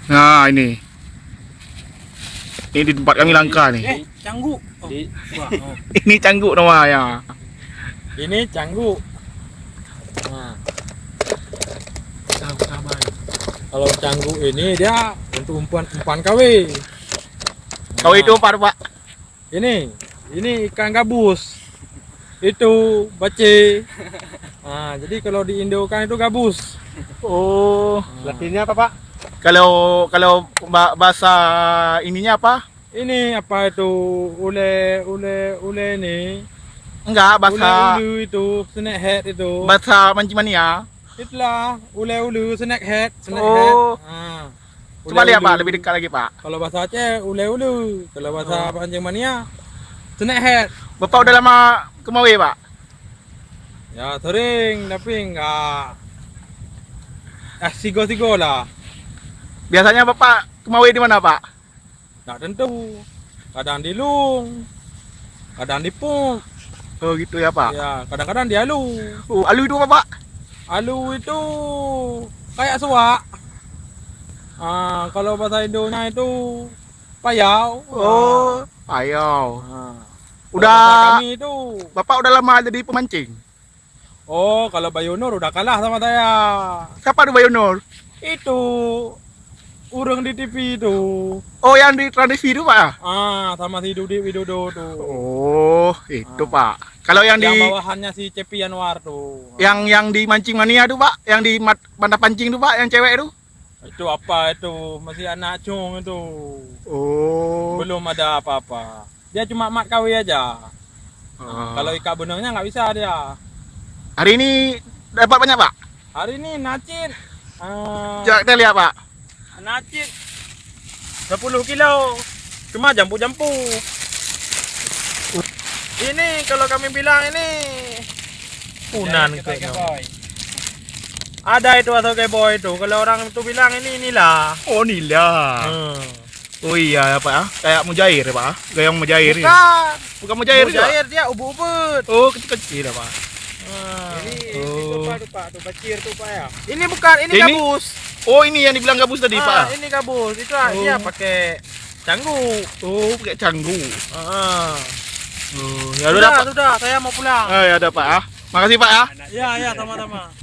Nah, ini. Ini di tempat kami langka nih. Canggu. Ini cangguk namanya. Ini canggu. Nah. Kalau canggu ini dia untuk umpan KW. Kau itu apa, Pak? Ini ikan gabus. Itu bace. Nah, jadi kalau di Indo kan itu gabus. Oh, Latinnya apa, Pak? kalau bahasa ininya apa? Ini apa itu? Ule ini. Enggak, bahasa Ule itu, snakehead itu. bahasa mancing mania. Itulah, ule snakehead. Oh. Ah. Coba lihat, Pak, Ule-ule. lebih dekat lagi, Pak. Kalau bahasa Aceh ule. Kalau bahasa pancing mania snakehead. Bapak udah lama ke Mawe, Pak? Ya sering, tapi enggak sigo-sigo lah. Biasanya Bapak ke Mawe di mana, Pak? Enggak tentu. Kadang di lung, kadang di pung. Oh, gitu ya, Pak. Ya, kadang-kadang di alu. Oh, alu itu apa, Pak? Alu itu kayak suak. Kalau bahasa Indonya itu payau. Oh, ayo. Kalau bahasa Udah, kami itu. Bapak udah lama jadi pemancing. Oh, kalau Bayonur udah kalah sama saya. Siapa tuh Bayonur? Itu urang di TV itu. Oh, yang di Trans TV itu, Pak? Sama si Dudi Widodo tuh. Oh, itu, Pak. Kalau yang di bawahannya si Cepi Anwar tuh. yang di mancing mania tuh, Pak, yang di mata pancing tuh, Pak, yang cewek itu. Itu apa itu? Masih anak cung itu. Oh. Belum ada apa-apa. Dia cuma mat KW aja. Kalau ikan benangnya nggak bisa dia. Hari ini dapat banyak, Pak? Hari ini nacit. Coba kita lihat, Pak. Nacit 10 kilo. Cuma jampu-jampu. Ini kalau kami bilang ini punan kayaknya. Ada itu atau boy itu. Kalau orang itu bilang inilah. Oh, nila. Oh iya ya, Pak, ya. Kayak mujair ya, Pak. Kayak mujair ya. Bukan mujair ya. Mujair dia ubud-ubud. Oh, kecil-kecil ya, Pak. Ini tuh Pak, tuh bacir tuh Pak ya. Ini bukan, ini gabus. Oh, ini yang dibilang gabus tadi, Pak. Ini gabus. Itu dia pakai canggu. Oh, pakai canggu. Oh, ya udah, Pak. Sudah, saya mau pulang. Oh, ya udah, Pak, ya. Makasih, Pak, ya. Ya, sama-sama.